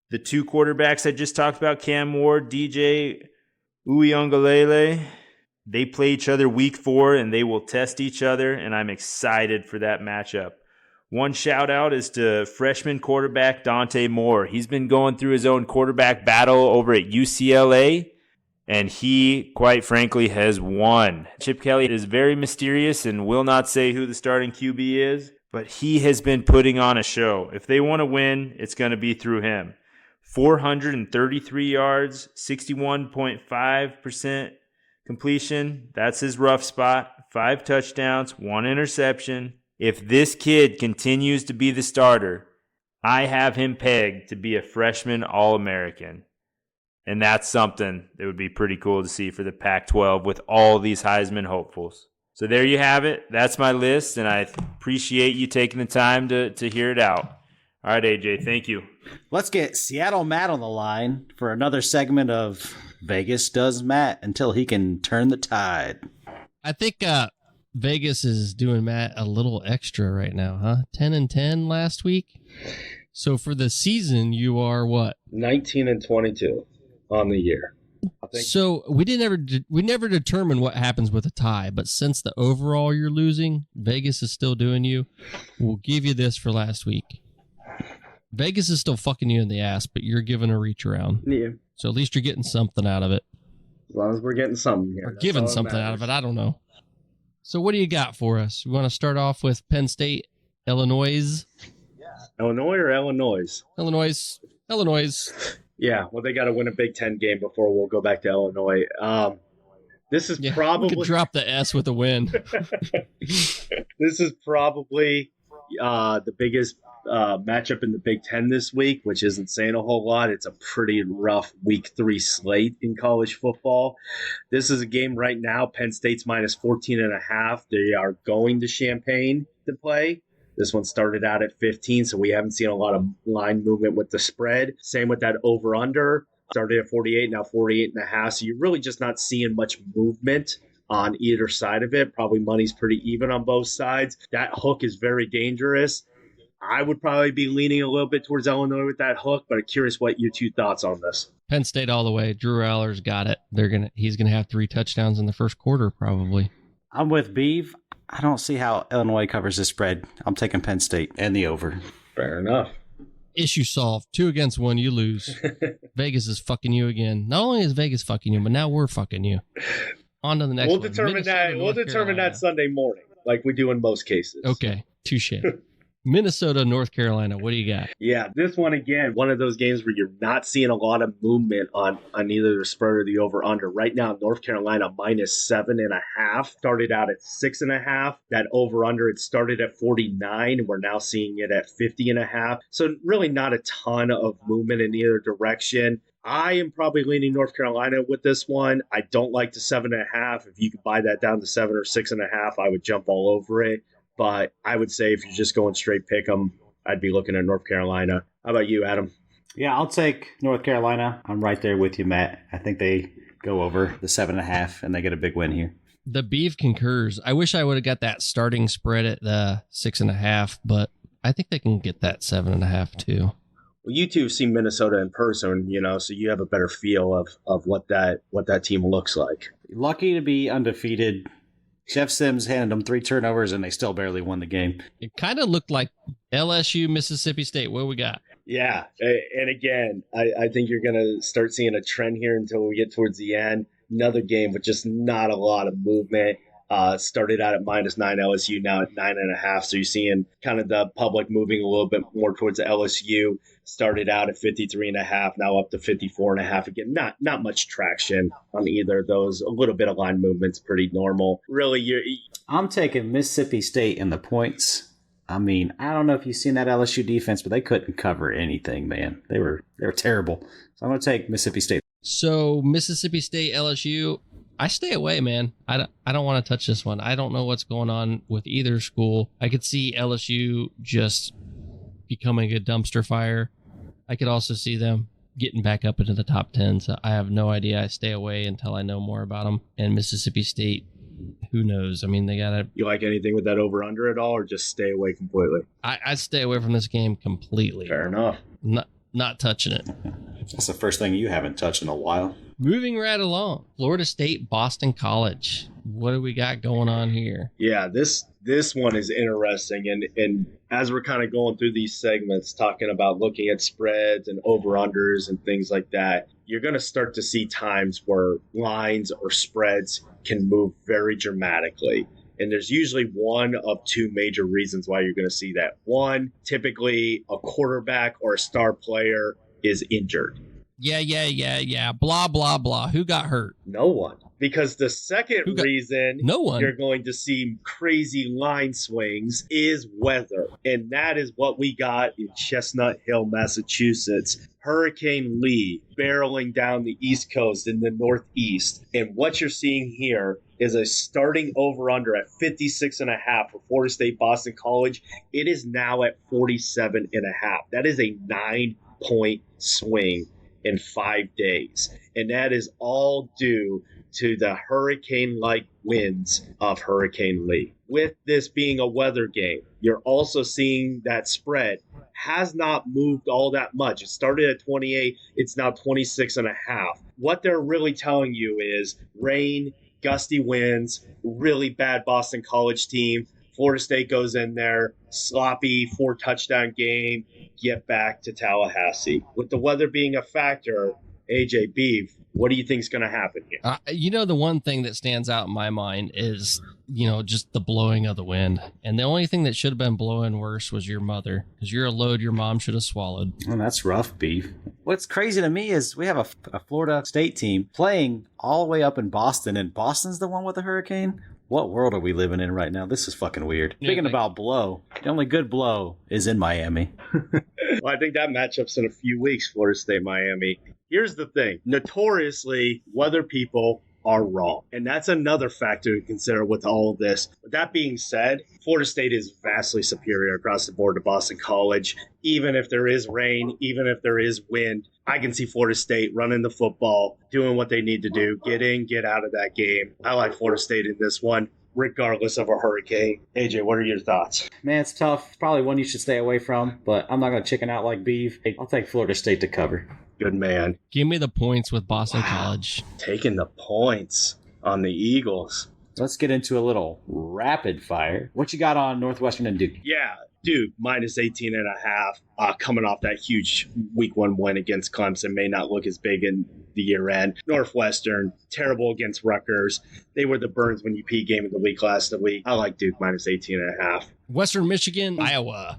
The 2 quarterbacks I just talked about, Cam Ward, DJ Uiagalelei, they play each other week 4, and they will test each other, and I'm excited for that matchup. One shout out is to freshman quarterback Dante Moore. He's been going through his own quarterback battle over at UCLA, and he, quite frankly, has won. Chip Kelly is very mysterious and will not say who the starting QB is, but he has been putting on a show. If they want to win, it's going to be through him. 433 yards, 61.5% completion. That's his rough spot. 5 touchdowns, 1 interception. If this kid continues to be the starter, I have him pegged to be a freshman All-American. And that's something that would be pretty cool to see for the Pac-12 with all these Heisman hopefuls. So there you have it. That's my list, and I appreciate you taking the time to hear it out. All right, AJ, thank you. Let's get Seattle Matt on the line for another segment of Vegas Does Matt until he can turn the tide. I think Vegas is doing Matt a little extra right now, huh? 10-10 last week. So for the season, you are what? 19-22 on the year. I think. So we never determined what happens with a tie, but since the overall you're losing, Vegas is still doing you. We'll give you this for last week. Vegas is still fucking you in the ass, but you're giving a reach around. Yeah. So at least you're getting something out of it. As long as we're getting something here. Or giving something out of it. I don't know. So what do you got for us? You want to start off with Penn State, Illinois? Illinois or Illinois? Illinois. Yeah, well, they got to win a Big Ten game before we'll go back to Illinois. This is probably... We could drop the S with a win. This is probably the biggest matchup in the Big Ten this week, which isn't saying a whole lot. It's a pretty rough week 3 slate in college football. This is a game right now. Penn State's minus 14.5. They are going to Champaign to play. This one started out at 15, so we haven't seen a lot of line movement with the spread. Same with that over-under. Started at 48, now 48.5. So you're really just not seeing much movement on either side of it. Probably money's pretty even on both sides. That hook is very dangerous. I would probably be leaning a little bit towards Illinois with that hook, but I'm curious what your 2 thoughts on this. Penn State all the way. Drew Aller's got it. He's gonna have 3 touchdowns in the first quarter, probably. I'm with Beeve. I don't see how Illinois covers the spread. I'm taking Penn State and the over. Fair enough. Issue solved. 2 against 1, you lose. Vegas is fucking you again. Not only is Vegas fucking you, but now we're fucking you. On to the next We'll one. determine that. We'll determine that Sunday morning, like we do in most cases. Okay, touche. Minnesota, North Carolina. What do you got? Yeah, this one again, one of those games where you're not seeing a lot of movement on either the spread or the over/under. Right now, North Carolina minus 7.5 started out at 6.5. That over/under it started at 49, and we're now seeing it at 50.5. So really not a ton of movement in either direction. I am probably leaning North Carolina with this one. I don't like the 7.5. If you could buy that down to 7 or 6.5, I would jump all over it. But I would say if you're just going straight pick 'em, I'd be looking at North Carolina. How about you, Adam? Yeah, I'll take North Carolina. I'm right there with you, Matt. I think they go over the 7.5 and they get a big win here. The Beef concurs. I wish I would have got that starting spread at the 6.5, but I think they can get that 7.5 too. Well, you two have seen Minnesota in person, so you have a better feel of what that team looks like. Lucky to be undefeated Jeff Sims handed them 3 turnovers, and they still barely won the game. It kind of looked like LSU, Mississippi State. What we got? Yeah. And again, I think you're going to start seeing a trend here until we get towards the end. Another game with just not a lot of movement. Started out at -9 LSU, now at 9.5. So you're seeing kind of the public moving a little bit more towards LSU. Started out at 53.5, now up to 54.5. Again, not much traction on either of those. A little bit of line movement's pretty normal. Really, I'm taking Mississippi State in the points. I mean, I don't know if you've seen that LSU defense, but they couldn't cover anything, man. They were terrible. So I'm going to take Mississippi State. So Mississippi State, LSU, I stay away, man. I don't want to touch this one. I don't know what's going on with either school. I could see LSU just becoming a dumpster fire. I could also see them getting back up into the top 10. So I have no idea. I stay away until I know more about them. And Mississippi State, who knows? I mean, they got to... You like anything with that over-under at all, or just stay away completely? I stay away from this game completely. Fair enough. Not touching it. That's the first thing you haven't touched in a while. Moving right along, Florida State, Boston College. What do we got going on here? Yeah, this one is interesting. And as we're kind of going through these segments, talking about looking at spreads and over-unders and things like that, you're going to start to see times where lines or spreads can move very dramatically. And there's usually one of 2 major reasons why you're going to see that. One, typically a quarterback or a star player is injured. Yeah. Blah, blah, blah. Who got hurt? No one. Because the second reason no one. You're going to see crazy line swings is weather. And that is what we got in Chestnut Hill, Massachusetts. Hurricane Lee barreling down the East Coast in the Northeast. And what you're seeing here is a starting over-under at 56.5 for Florida State Boston College. It is now at 47.5. That is a 9-point swing in 5 days. And that is all due to the hurricane-like winds of Hurricane Lee. With this being a weather game, you're also seeing that spread has not moved all that much. It started at 28. It's now 26.5. What they're really telling you is rain, gusty winds, really bad Boston College team. Florida State goes in there, sloppy 4-touchdown game, get back to Tallahassee. With the weather being a factor, AJ Beef, what do you think is going to happen here? The one thing that stands out in my mind is, just the blowing of the wind. And the only thing that should have been blowing worse was your mother, because you're a load your mom should have swallowed. Well, that's rough, Beef. What's crazy to me is we have a Florida State team playing all the way up in Boston, and Boston's the one with the hurricane? What world are we living in right now? This is fucking weird. Speaking about blow, the only good blow is in Miami. Well, I think that matchup's in a few weeks, Florida State, Miami. Here's the thing. Notoriously, weather people are wrong. And that's another factor to consider with all of this. With that being said, Florida State is vastly superior across the board to Boston College. Even if there is rain, even if there is wind, I can see Florida State running the football, doing what they need to do, get in, get out of that game. I like Florida State in this one, regardless of a hurricane. AJ, what are your thoughts? Man, it's tough. It's probably one you should stay away from, but I'm not going to chicken out like Beef. I'll take Florida State to cover. Good man. Give me the points with Boston College. Taking the points on the Eagles. Let's get into a little rapid fire. What you got on Northwestern and Duke? Yeah, Duke, minus 18.5. Coming off that huge week 1 win against Clemson. May not look as big in the year end. Northwestern, terrible against Rutgers. They were the Burns when you pee game of the week last week. I like Duke minus 18.5. Western Michigan, Iowa.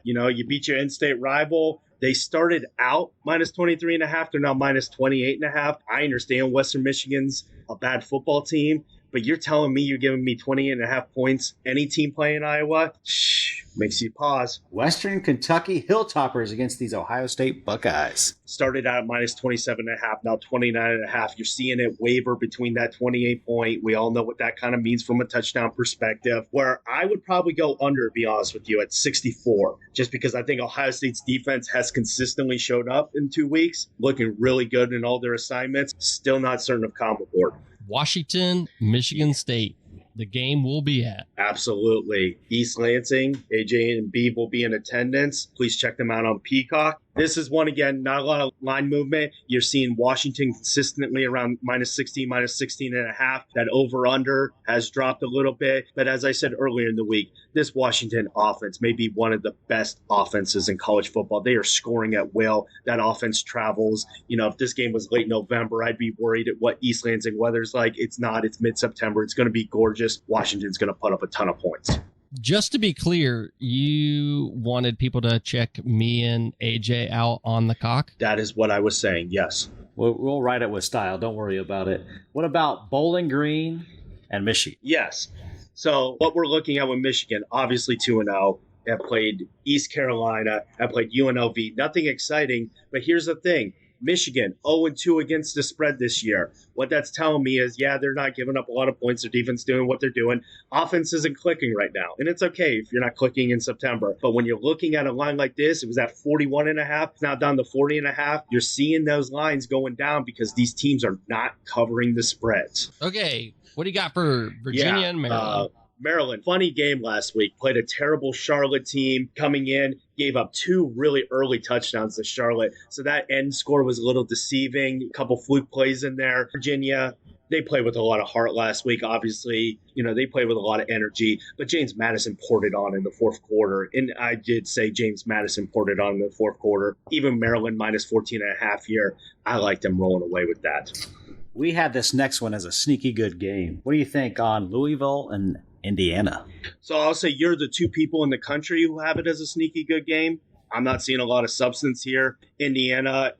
You beat your in-state rival. They started out minus 23.5. They're now minus 28.5. I understand Western Michigan's a bad football team, but you're telling me you're giving me 28.5 points. Any team playing Iowa? Makes you pause. Western Kentucky Hilltoppers against these Ohio State Buckeyes. Started out at minus 27.5, now 29.5. You're seeing it waver between that 28 point. We all know what that kind of means from a touchdown perspective, where I would probably go under, to be honest with you, at 64, just because I think Ohio State's defense has consistently showed up in 2 weeks, looking really good in all their assignments. Still not certain of Common Board. Washington, Michigan State. The game will be at. Absolutely. East Lansing, AJ and Beeb will be in attendance. Please check them out on Peacock. This is one, again, not a lot of line movement. You're seeing Washington consistently around minus 16, minus 16 and a half. That over-under has dropped a little bit. But as I said earlier in the week, this Washington offense may be one of the best offenses in college football. They are scoring at will. That offense travels. If this game was late November, I'd be worried at what East Lansing weather's like. It's not. It's mid-September. It's going to be gorgeous. Washington's going to put up a ton of points. Just to be clear, you wanted people to check me and AJ out on the cock? That is what I was saying, yes. We'll write it with style. Don't worry about it. What about Bowling Green and Michigan? Yes. So what we're looking at with Michigan, obviously 2-0, have played East Carolina, have played UNLV. Nothing exciting, but here's the thing. Michigan, 0-2 against the spread this year. What that's telling me is, they're not giving up a lot of points. Their defense doing what they're doing. Offense isn't clicking right now. And it's okay if you're not clicking in September. But when you're looking at a line like this, it was at 41.5. It's now down to 40.5. You're seeing those lines going down because these teams are not covering the spreads. Okay, what do you got for Virginia and Maryland? Maryland, funny game last week. Played a terrible Charlotte team coming in, gave up 2 really early touchdowns to Charlotte. So that end score was a little deceiving. A couple fluke plays in there. Virginia, they played with a lot of heart last week, obviously. They played with a lot of energy. But James Madison poured it on in the fourth quarter. And I did say James Madison poured it on in the fourth quarter. Even Maryland minus 14.5 here. I like them rolling away with that. We had this next one as a sneaky good game. What do you think on Louisville and Indiana? So I'll say you're the 2 people in the country who have it as a sneaky good game. I'm not seeing a lot of substance here. Indiana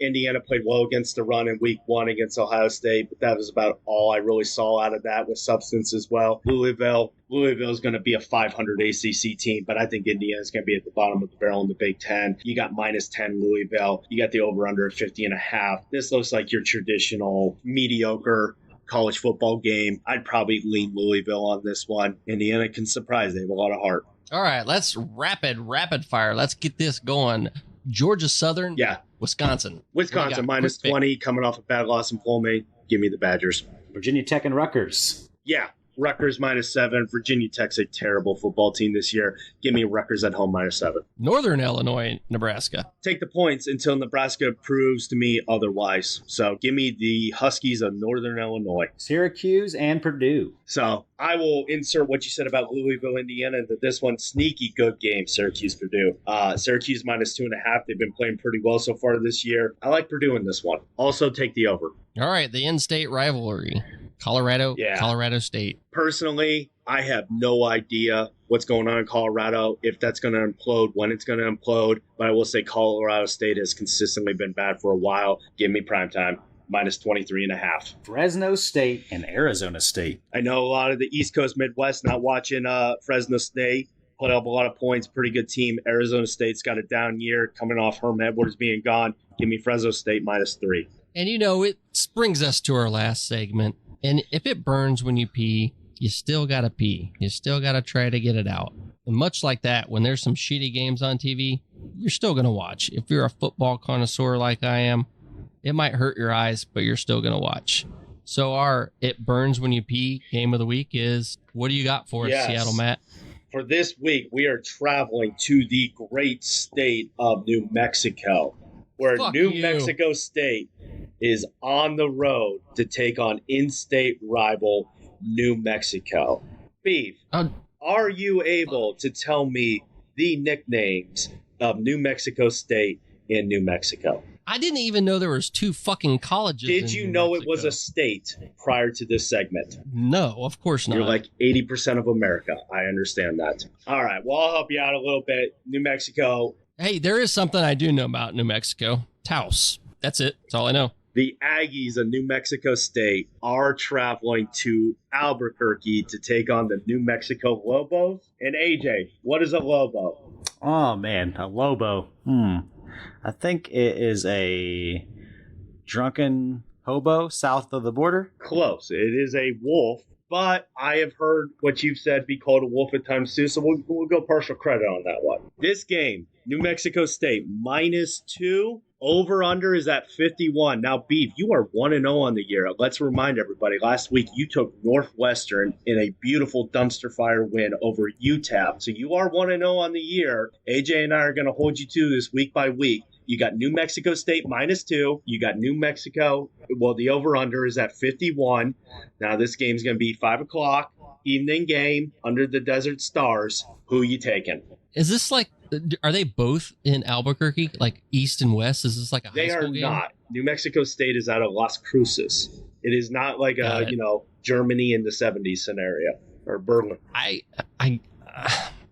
played well against the run in week 1 against Ohio State, but that was about all I really saw out of that with substance as well. Louisville is going to be a 500 ACC team, but I think Indiana's going to be at the bottom of the barrel in the Big Ten. You got minus 10 Louisville. You got the over-under at 50.5. This looks like your traditional mediocre college football game. I'd probably lean Louisville on this one. Indiana can surprise. They have a lot of heart. All right, let's rapid fire. Let's get this going. Georgia Southern, Wisconsin. Wisconsin minus 20, coming off a bad loss in Pullman. Give me the Badgers. Virginia Tech and Rutgers. Yeah, Rutgers minus 7. Virginia Tech's a terrible football team this year. Give me Rutgers at home minus 7. Northern Illinois, Nebraska. Take the points until Nebraska proves to me otherwise. So give me the Huskies of Northern Illinois. Syracuse and Purdue. So I will insert what you said about Louisville, Indiana, into this one. Sneaky good game, Syracuse, Purdue. Syracuse minus 2.5. They've been playing pretty well so far this year. I like Purdue in this one. Also take the over. All right, the in-state rivalry. Colorado State. Personally, I have no idea what's going on in Colorado, if that's going to implode, when it's going to implode. But I will say Colorado State has consistently been bad for a while. Give me primetime. Minus 23.5. Fresno State and Arizona State. I know a lot of the East Coast Midwest not watching Fresno State. Put up a lot of points. Pretty good team. Arizona State's got a down year coming off Herm Edwards being gone. Give me Fresno State minus 3. And it brings us to our last segment. And if it burns when you pee, you still got to pee. You still got to try to get it out. And much like that, when there's some shitty games on TV, you're still going to watch. If you're a football connoisseur like I am, it might hurt your eyes, but you're still going to watch. So our It Burns When You Pee game of the week is, what do you got for us, Seattle Matt? For this week, we are traveling to the great state of New Mexico, where Mexico State is on the road to take on in-state rival New Mexico. Beef, are you able to tell me the nicknames of New Mexico State in New Mexico? I didn't even know there was 2 fucking colleges. Did you know it was a state prior to this segment? No, of course not. You're like 80% of America. I understand that. All right. Well, I'll help you out a little bit. New Mexico. Hey, there is something I do know about New Mexico. Taos. That's it. That's all I know. The Aggies of New Mexico State are traveling to Albuquerque to take on the New Mexico Lobos. And AJ, what is a Lobo? Oh, man, a Lobo. I think it is a drunken hobo south of the border. Close. It is a wolf, but I have heard what you've said be called a wolf at times too, so we'll go partial credit on that one. This game, New Mexico State, minus 2. Over-under is at 51. Now, Beef, you are 1-0 on the year. Let's remind everybody, last week you took Northwestern in a beautiful dumpster fire win over UTEP. So you are 1-0 on the year. AJ and I are going to hold you to this week by week. You got New Mexico State -2. You got New Mexico. Well, the over-under is at 51. Now, this game's going to be 5 o'clock, evening game, under the desert stars. Who you taking? Is this like, are they both in Albuquerque, like east and west? Is this like a high They are school game? not. New Mexico State is out of Las Cruces. It is not like Got it. Germany in the 70s scenario or Berlin.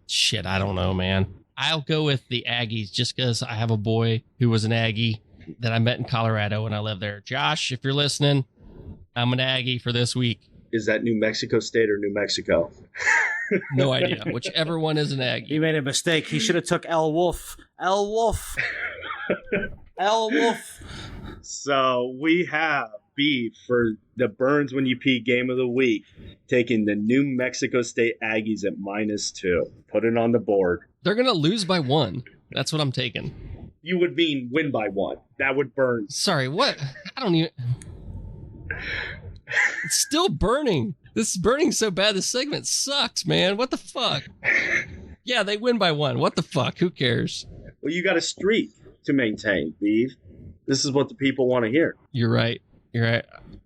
Shit, I don't know, man. I'll go with the Aggies just because I have a boy who was an Aggie that I met in Colorado when I lived there. Josh, if you're listening, I'm an Aggie for this week. Is that New Mexico State or New Mexico? No idea. Whichever one is an Aggie. He made a mistake. He should have took L Wolf. L Wolf. L Wolf. So we have beef for the Burns When You Pee game of the week, taking the New Mexico State Aggies at -2. Put it on the board. They're going to lose by 1. That's what I'm taking. You would mean win by 1. That would burn. Sorry, what? I don't even... It's still burning. This is burning so bad. This segment sucks, man. What the fuck? Yeah, they win by 1. What the fuck? Who cares? Well, you got a streak to maintain, Beef. This is what the people want to hear. You're right. You're right.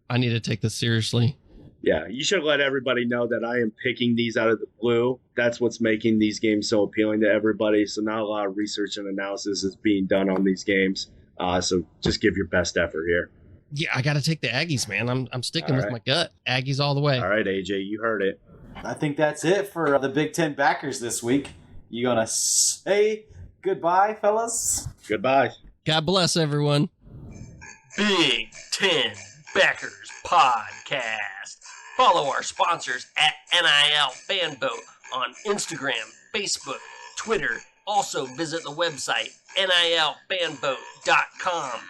I need to take this seriously. Yeah, you should let everybody know that I am picking these out of the blue. That's what's making these games so appealing to everybody. So not a lot of research and analysis is being done on these games. So just give your best effort here. Yeah, I got to take the Aggies, man. I'm sticking with my gut. Aggies all the way. All right, AJ, you heard it. I think that's it for the Big Ten backers this week. You gonna say goodbye, fellas? Goodbye. God bless everyone. Big Ten Backers Podcast. Follow our sponsors at NIL Fanboat on Instagram, Facebook, Twitter. Also visit the website nilfanboat.com.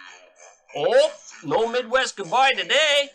Oh, no Midwest goodbye today.